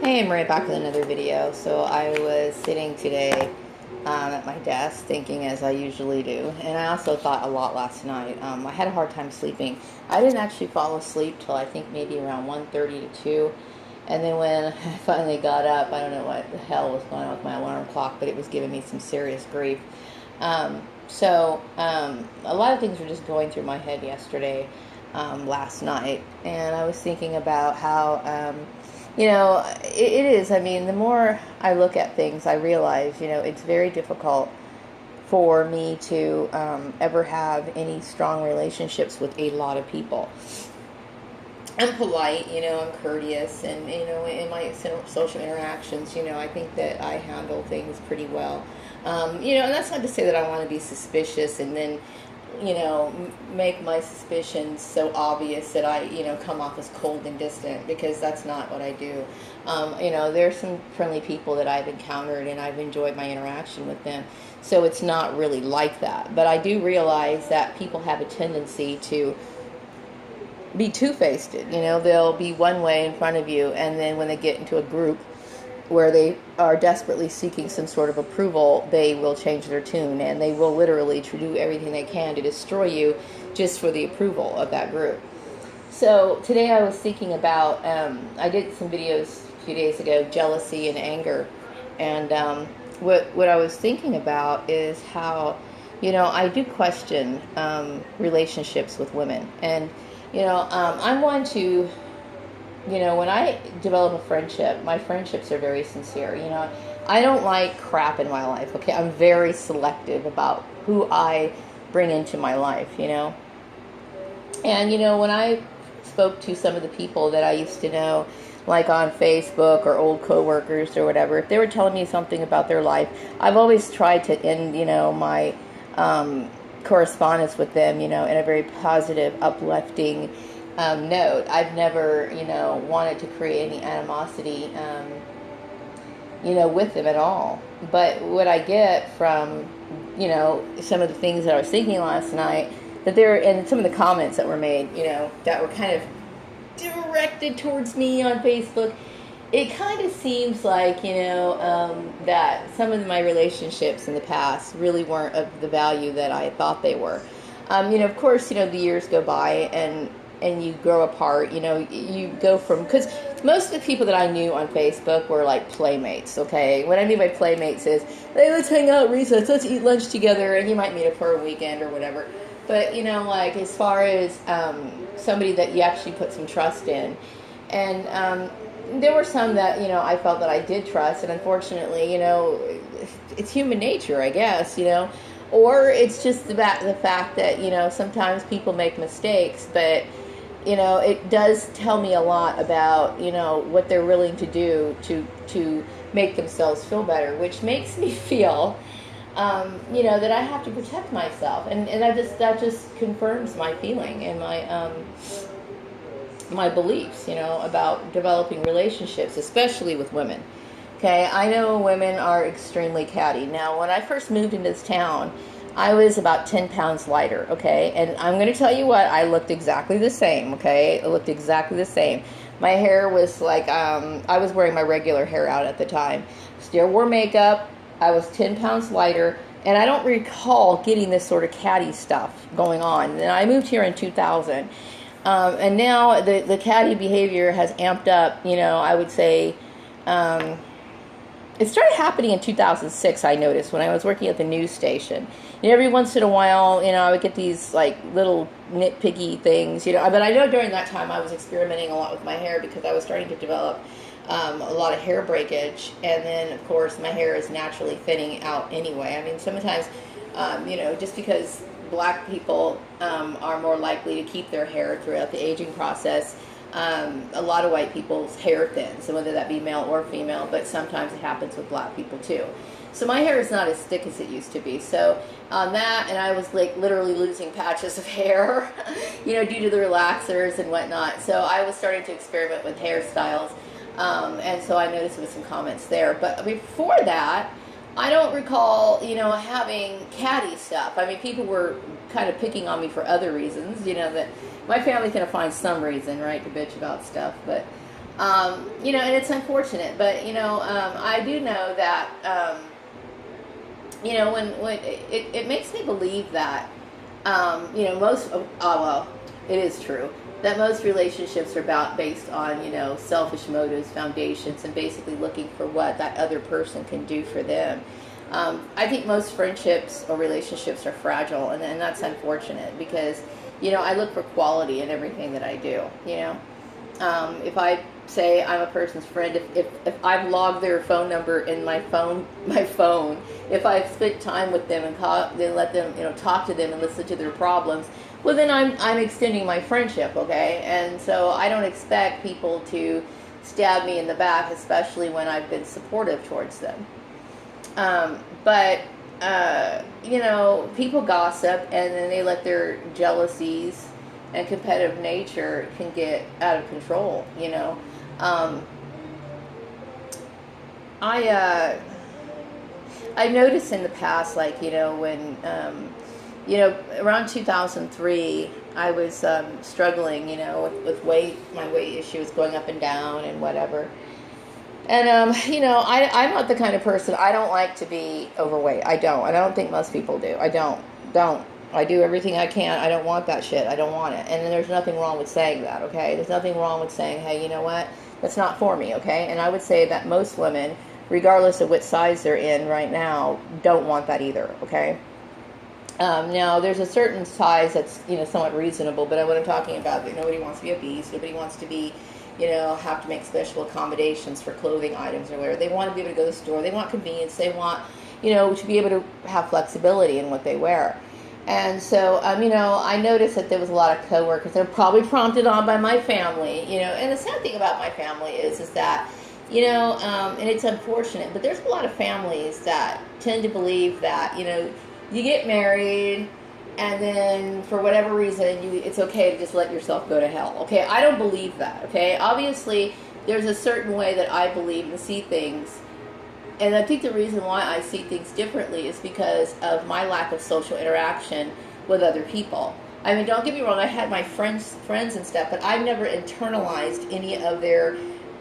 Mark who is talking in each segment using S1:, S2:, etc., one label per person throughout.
S1: Hey, I'm right back with another video. So I was sitting today at my desk thinking as I usually do, and I also thought a lot last night. I had a hard time sleeping. I didn't actually fall asleep till I think maybe around 1:30 to 2, and then when I finally got up, I don't know what the hell was going on with my alarm clock, but it was giving me some serious grief. A lot of things were just going through my head yesterday, last night, and I was thinking about how it is. I mean, the more I look at things, I realize, it's very difficult for me to ever have any strong relationships with a lot of people. I'm polite, I'm courteous, and, in my social interactions, I think that I handle things pretty well. And that's not to say that I want to be suspicious and then, make my suspicions so obvious that I, come off as cold and distant, because that's not what I do. There's some friendly people that I've encountered and I've enjoyed my interaction with them. So it's not really like that. But I do realize that people have a tendency to be two-faced. They'll be one way in front of you, and then when they get into a group where they are desperately seeking some sort of approval, they will change their tune, and they will literally do everything they can to destroy you just for the approval of that group. So today I was thinking about, I did some videos a few days ago, jealousy and anger, and what I was thinking about is how, I do question relationships with women, and I'm one to, when I develop a friendship, my friendships are very sincere. I don't like crap in my life, okay? I'm very selective about who I bring into my life, And, when I spoke to some of the people that I used to know, like on Facebook or old coworkers or whatever, if they were telling me something about their life, I've always tried to end, my correspondence with them, in a very positive, uplifting note. I've never, wanted to create any animosity, with them at all. But what I get from, some of the things that I was thinking last night, and some of the comments that were made, that were kind of directed towards me on Facebook, it kind of seems like, that some of my relationships in the past really weren't of the value that I thought they were. Of course, the years go by, and you grow apart. You go from, because most of the people that I knew on Facebook were like playmates, okay? What I mean by playmates is, hey, let's hang out, recess, let's eat lunch together, and you might meet up for a weekend or whatever. But, like, as far as somebody that you actually put some trust in, and there were some that, I felt that I did trust, and unfortunately, it's human nature, I guess, or it's just the fact that, sometimes people make mistakes, but, it does tell me a lot about, what they're willing to do to make themselves feel better, which makes me feel, that I have to protect myself, and that just confirms my feeling and my beliefs, about developing relationships, especially with women. Okay, I know women are extremely catty. Now, when I first moved into this town, I was about 10 pounds lighter, okay? And I'm going to tell you what, I looked exactly the same, okay? I looked exactly the same. My hair was like, I was wearing my regular hair out at the time. Still wore makeup. I was 10 pounds lighter. And I don't recall getting this sort of catty stuff going on. And I moved here in 2000. And now the catty behavior has amped up, I would say. It started happening in 2006, I noticed, when I was working at the news station. Every once in a while, I would get these, like, little nitpicky things, But I know during that time I was experimenting a lot with my hair, because I was starting to develop a lot of hair breakage. And then, of course, my hair is naturally thinning out anyway. I mean, sometimes, just because black people are more likely to keep their hair throughout the aging process, a lot of white people's hair thins, so whether that be male or female, but sometimes it happens with black people too. So my hair is not as thick as it used to be. So on that, and I was like literally losing patches of hair, due to the relaxers and whatnot. So I was starting to experiment with hairstyles, and so I noticed there was some comments there. But before that, I don't recall, having catty stuff. I mean, people were kind of picking on me for other reasons, that my family can find some reason, right, to bitch about stuff, but And it's unfortunate, but I do know that when it makes me believe that most well, it is true that most relationships are based on selfish motives, foundations, and basically looking for what that other person can do for them. I think most friendships or relationships are fragile, and that's unfortunate because I look for quality in everything that I do. If I say I'm a person's friend, if I've logged their phone number in my phone, if I've spent time with them and then let them, talk to them and listen to their problems, well, then I'm extending my friendship, okay? And so I don't expect people to stab me in the back, especially when I've been supportive towards them. But people gossip, and then they let their jealousies and competitive nature can get out of control. I noticed in the past, like when around 2003, I was struggling, with weight. My weight issue was going up and down and whatever. And I'm not the kind of person. I don't like to be overweight. I don't think most people do. I don't. I do everything I can. I don't want that shit. I don't want it. And then there's nothing wrong with saying that, okay? There's nothing wrong with saying, hey, you know what? That's not for me, okay? And I would say that most women, regardless of what size they're in right now, don't want that either, okay? Now, there's a certain size that's, somewhat reasonable, but what I'm talking about, nobody wants to be obese. Nobody wants to be, have to make special accommodations for clothing items or whatever. They want to be able to go to the store. They want convenience. They want, to be able to have flexibility in what they wear. And so, I noticed that there was a lot of coworkers that were probably prompted on by my family, and the sad thing about my family is that, and it's unfortunate, but there's a lot of families that tend to believe that, you get married and then for whatever reason, it's okay to just let yourself go to hell. Okay, I don't believe that, okay? Obviously, there's a certain way that I believe and see things. And I think the reason why I see things differently is because of my lack of social interaction with other people. I mean, don't get me wrong, I had my friends and stuff, but I've never internalized any of their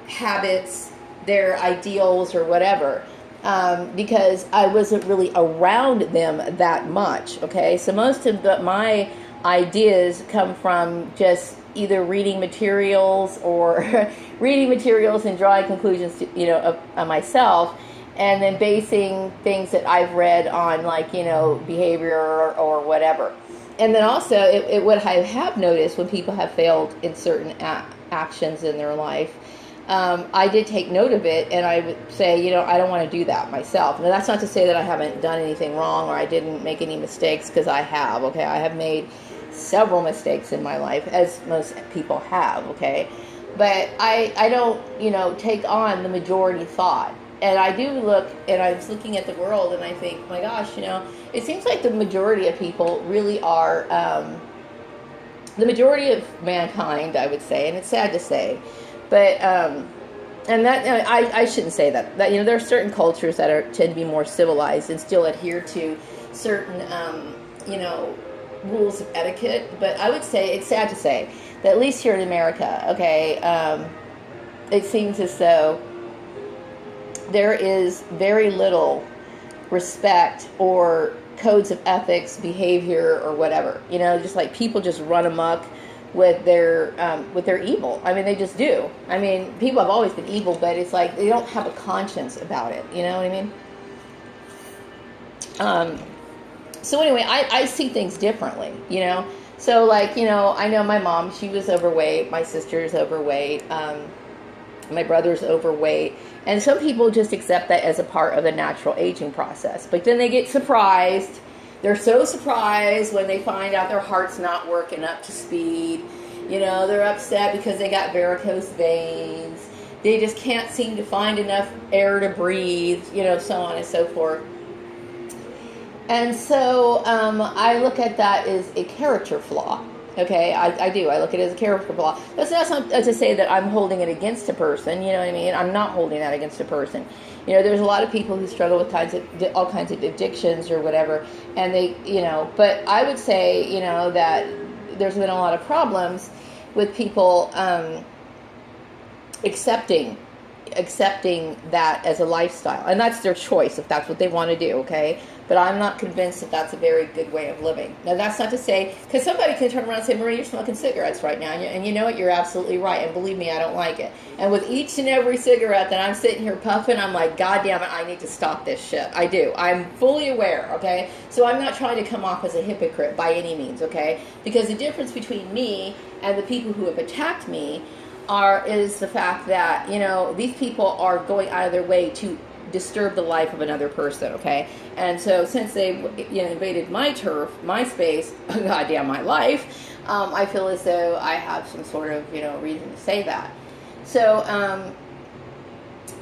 S1: habits, their ideals, or whatever, because I wasn't really around them that much, okay? So most of my ideas come from just either reading materials or reading materials and drawing conclusions to, of myself, and then basing things that I've read on, like, behavior or whatever. And then also, what I have noticed when people have failed in certain actions in their life, I did take note of it, and I would say, I don't want to do that myself. Now, that's not to say that I haven't done anything wrong or I didn't make any mistakes, because I have, okay? I have made several mistakes in my life, as most people have, okay? But I don't, take on the majority thought. And I do look, and I was looking at the world, and I think, my gosh, it seems like the majority of people really are, the majority of mankind, I would say, and it's sad to say, but, and that, I shouldn't say that, there are certain cultures that tend to be more civilized and still adhere to certain, rules of etiquette, but I would say, it's sad to say, that at least here in America, okay, it seems as though there is very little respect or codes of ethics, behavior, or whatever. Just like people just run amok with their evil. I mean, they just do. I mean, people have always been evil, but it's like they don't have a conscience about it. You know what I mean? So anyway, I see things differently. So like, I know my mom, she was overweight. My sister's overweight. My brother's overweight. And some people just accept that as a part of the natural aging process. But then they get surprised. They're so surprised when they find out their heart's not working up to speed. They're upset because they got varicose veins. They just can't seem to find enough air to breathe, so on and so forth. And so I look at that as a character flaw. Okay, I do. I look at it as a character flaw. That's not to say that I'm holding it against a person. You know what I mean? I'm not holding that against a person. There's a lot of people who struggle with all kinds of addictions or whatever, and they, But I would say, that there's been a lot of problems with people accepting that as a lifestyle, and that's their choice if that's what they want to do. Okay, but I'm not convinced that that's a very good way of living. Now, that's not to say, because somebody can turn around and say, Marie, you're smoking cigarettes right now, and you know what, you're absolutely right, and believe me, I don't like it. And with each and every cigarette that I'm sitting here puffing, I'm like, God damn it, I need to stop this shit. I do. I'm fully aware. Okay, so I'm not trying to come off as a hypocrite by any means. Okay, because the difference between me and the people who have attacked me is the fact that, you know, these people are going out of their way to disturb the life of another person. Okay, and so since they, you know, invaded my turf, my space, goddamn my life, I feel as though I have some sort of, you know, reason to say that. So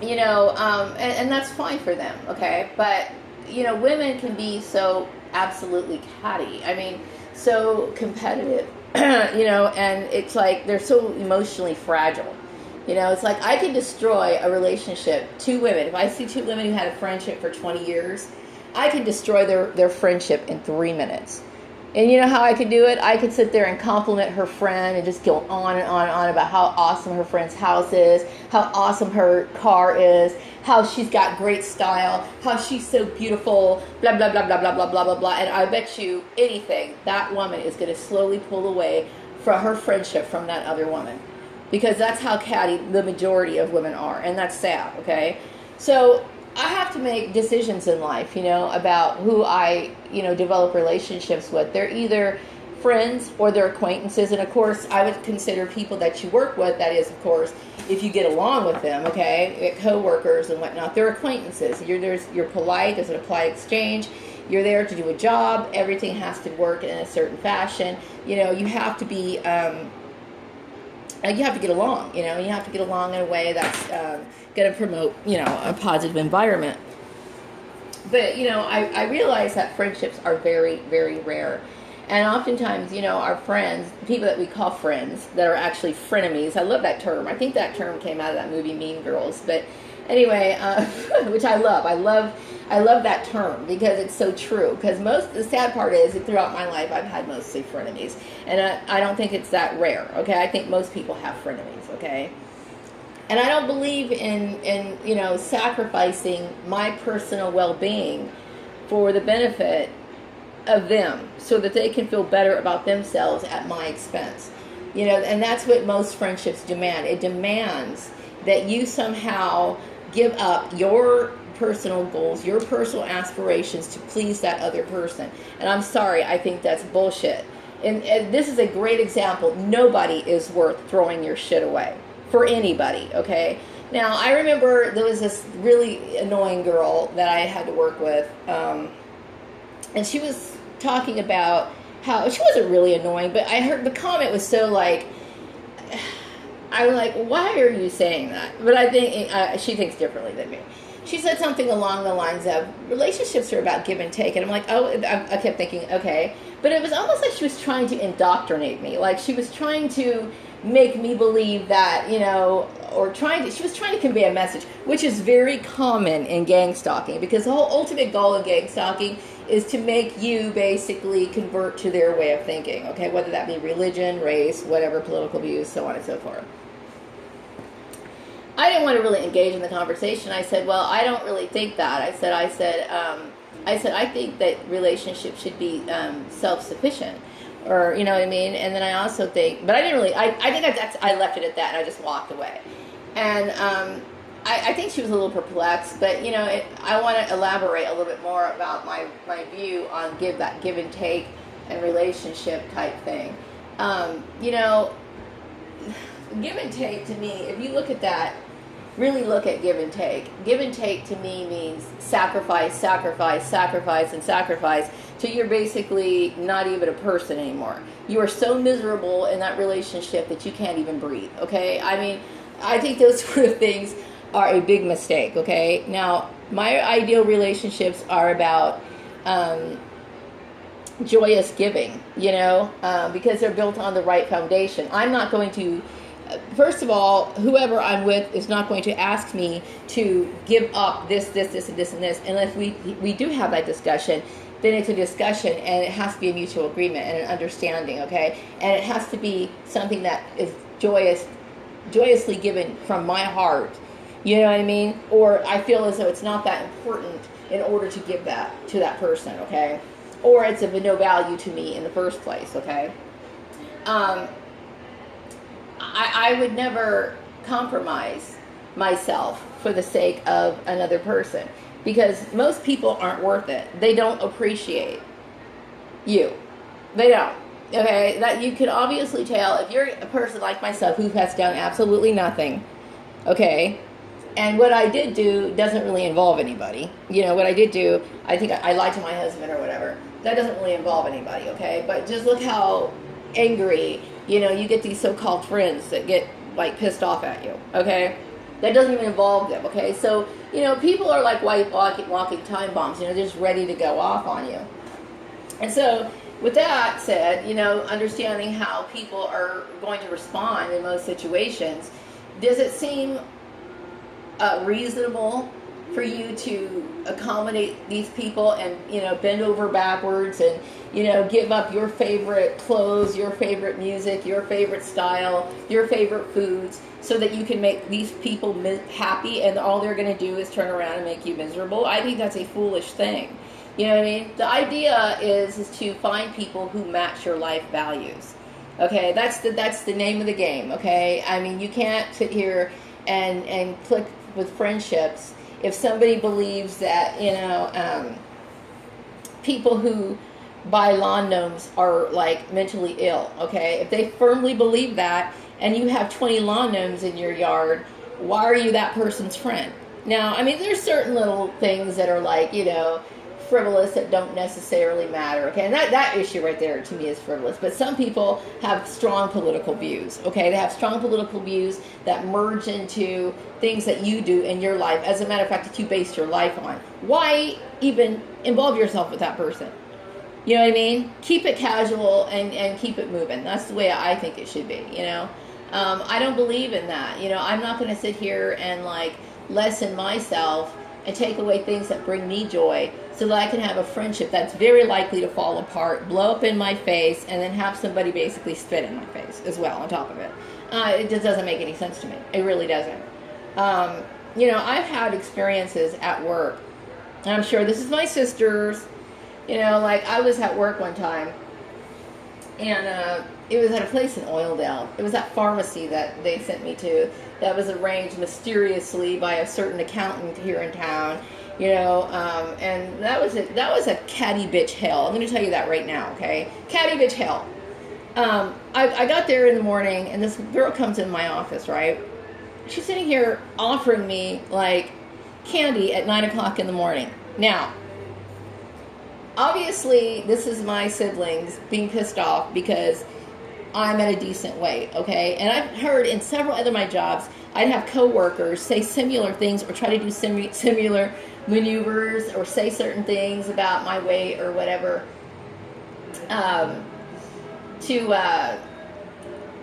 S1: you know, and that's fine for them. Okay, but you know, women can be so absolutely catty. I mean, so competitive. You know, and it's like they're so emotionally fragile. You know, it's like I could destroy a relationship. Two women, if I see two women who had a friendship for 20 years, I could destroy their friendship in 3 minutes. And you know how I could do it? I could sit there and compliment her friend and just go on and on and on about how awesome her friend's house is, how awesome her car is, how she's got great style, how she's so beautiful, blah, blah, blah, blah, blah, blah, blah, blah, blah. And I bet you anything, that woman is going to slowly pull away from her friendship from that other woman. Because that's how catty the majority of women are. And that's sad, okay? So I have to make decisions in life, you know, about who I, you know, develop relationships with. They're either friends or they're acquaintances. And of course, I would consider people that you work with, that is, of course, if you get along with them, okay, co-workers and whatnot, they're acquaintances. You're polite, there's an applied exchange. You're there to do a job. Everything has to work in a certain fashion. You know, you have to be... you have to get along, you know, you have to get along in a way that's going to promote, you know, a positive environment. But, you know, I realize that friendships are very, very rare. And oftentimes, you know, our friends, people that we call friends, that are actually frenemies, I love that term. I think that term came out of that movie Mean Girls. But anyway, which I love. I love that term because it's so true. Because the sad part is that throughout my life, I've had mostly frenemies. And I don't think it's that rare, okay? I think most people have frenemies, okay? And I don't believe in you know, sacrificing my personal well-being for the benefit of them so that they can feel better about themselves at my expense. You know, and that's what most friendships demand. It demands that you somehow give up your personal goals, your personal aspirations to please that other person. And I'm sorry, I think that's bullshit. And this is a great example. Nobody is worth throwing your shit away for anybody, okay? Now, I remember there was this really annoying girl that I had to work with, and she was talking about how, she wasn't really annoying, but I heard the comment was so like, I'm like, why are you saying that? But I think she thinks differently than me. She said something along the lines of, relationships are about give and take. And I'm like, oh, I kept thinking, okay. But it was almost like she was trying to indoctrinate me. Like she was trying to make me believe that, you know, she was trying to convey a message, which is very common in gang stalking, because the whole ultimate goal of gang stalking is to make you basically convert to their way of thinking, okay, whether that be religion, race, whatever, political views, so on and so forth. I didn't want to really engage in the conversation. I said, well, I don't really think that. I said, I think that relationships should be self-sufficient, or, you know what I mean? And then I also think, but I didn't really, I think I left it at that, and I just walked away. And I think she was a little perplexed, but, you know, I want to elaborate a little bit more about my view on give and take and relationship type thing. You know, give and take to me, if you look at that, really look at give and take. Give and take to me means sacrifice, sacrifice, sacrifice, and sacrifice till you're basically not even a person anymore. You are so miserable in that relationship that you can't even breathe, okay? I mean, I think those sort of things are a big mistake, okay? Now, my ideal relationships are about joyous giving, you know, because they're built on the right foundation. I'm not going to, first of all, whoever I'm with is not going to ask me to give up this, and this. And if we do have that discussion, then it's a discussion, and it has to be a mutual agreement and an understanding, okay? And it has to be something that is joyous joyously given from my heart, you know what I mean? Or I feel as though it's not that important in order to give that to that person, okay? Or it's of no value to me in the first place, okay? Um, I would never compromise myself for the sake of another person, because most people aren't worth it. They don't appreciate you. They don't. Okay, that you could obviously tell if you're a person like myself who has done absolutely nothing. Okay, and what I did do doesn't really involve anybody. You know, what I did do, I think I lied to my husband or whatever. That doesn't really involve anybody, okay? But just look how angry, you know, you get these so-called friends that get, like, pissed off at you, okay? That doesn't even involve them, okay? So, you know, people are like walking time bombs, you know, they're just ready to go off on you. And so, with that said, you know, understanding how people are going to respond in most situations, does it seem reasonable for you to accommodate these people and, you know, bend over backwards and, you know, give up your favorite clothes, your favorite music, your favorite style, your favorite foods, so that you can make these people happy, and all they're going to do is turn around and make you miserable? I think that's a foolish thing. You know what I mean? The idea is to find people who match your life values. Okay, that's the name of the game. Okay, I mean, you can't sit here and click with friendships if somebody believes that, you know, people who buy lawn gnomes are like mentally ill. Okay, if they firmly believe that, and you have 20 lawn gnomes in your yard, why are you that person's friend? Now, I mean, there's certain little things that are like, you know, frivolous, that don't necessarily matter, okay? And that issue right there to me is frivolous. But some people have strong political views, okay? They have strong political views that merge into things that you do in your life, as a matter of fact, that you base your life on. Why even involve yourself with that person? You know what I mean? Keep it casual and keep it moving. That's the way I think it should be, you know? I don't believe in that. You know, I'm not going to sit here and, like, lessen myself and take away things that bring me joy, so that I can have a friendship that's very likely to fall apart, blow up in my face, and then have somebody basically spit in my face as well on top of it. It just doesn't make any sense to me. It really doesn't. You know, I've had experiences at work, and I'm sure this is my sister's. You know, like, I was at work one time, and it was at a place in Oildale. It was that pharmacy that they sent me to that was arranged mysteriously by a certain accountant here in town, you know, and that was a catty bitch hell. I'm going to tell you that right now, okay? Catty bitch hell. I got there in the morning, and this girl comes in my office, right? She's sitting here offering me, like, candy at 9 o'clock in the morning. Now, obviously, this is my siblings being pissed off because I'm at a decent weight, okay? And I've heard in several other my jobs, I'd have coworkers say similar things or try to do similar maneuvers or say certain things about my weight or whatever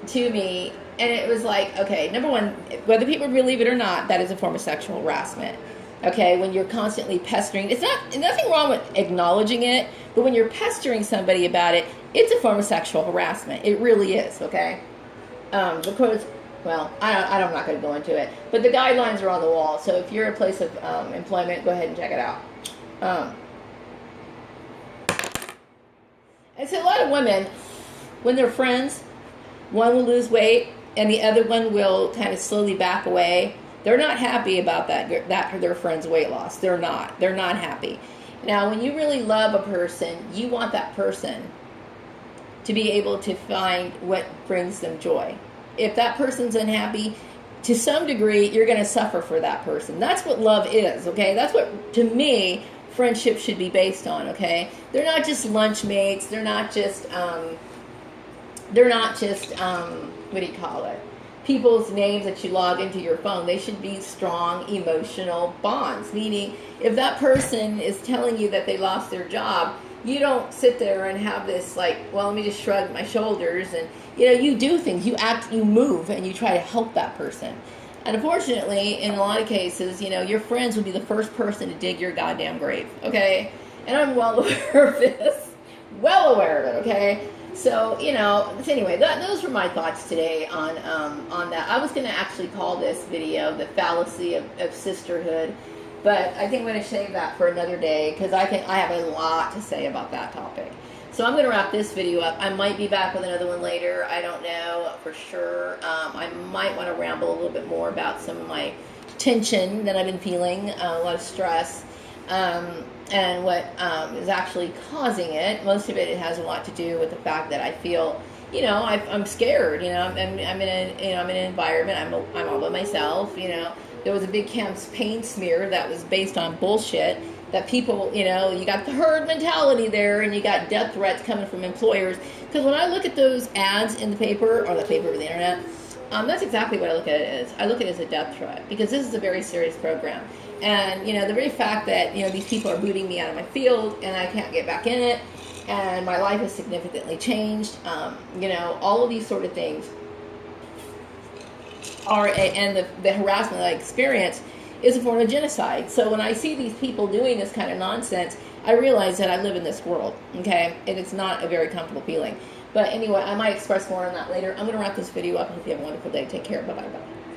S1: to me. And it was like, okay, number one, whether people believe it or not, that is a form of sexual harassment. Okay, when you're constantly pestering, it's nothing wrong with acknowledging it, but when you're pestering somebody about it, it's a form of sexual harassment. It really is, okay? Because, well, I'm not going to go into it, but the guidelines are on the wall, so if you're a place of employment, go ahead and check it out. And so a lot of women, when they're friends, one will lose weight, and the other one will kind of slowly back away. They're not happy about that their friend's weight loss. They're not happy. Now, when you really love a person, you want that person to be able to find what brings them joy. If that person's unhappy, to some degree, you're going to suffer for that person. That's what love is, okay? That's what, to me, friendship should be based on, okay? They're not just lunch mates. They're not just what do you call it? People's names that you log into your phone. They should be strong emotional bonds, meaning if that person is telling you that they lost their job, you don't sit there and have this like, well, let me just shrug my shoulders, and you know, you do things, you act, you move, and you try to help that person. And unfortunately, in a lot of cases, you know, your friends would be the first person to dig your goddamn grave, okay? And I'm well aware of this, well aware of it, okay? So, anyway, those were my thoughts today on that. I was going to actually call this video the fallacy of sisterhood, but I think I'm going to save that for another day because I have a lot to say about that topic. So I'm going to wrap this video up. I might be back with another one later. I don't know for sure. I might want to ramble a little bit more about some of my tension that I've been feeling, a lot of stress. And what is actually causing it. Most of it has a lot to do with the fact that I feel, I'm scared. I'm in an environment. I'm all by myself. There was a big campaign smear that was based on bullshit. That people, you got the herd mentality there, and you got death threats coming from employers. Because when I look at those ads in the paper or the internet, that's exactly what I look at it as. I look at it as a death threat because this is a very serious program. And, the very fact that, these people are booting me out of my field and I can't get back in it and my life has significantly changed, all of these sort of things and the harassment that I experience is a form of genocide. So when I see these people doing this kind of nonsense, I realize that I live in this world, okay? And it's not a very comfortable feeling. But anyway, I might express more on that later. I'm going to wrap this video up. I hope you have a wonderful day. Take care. Bye-bye.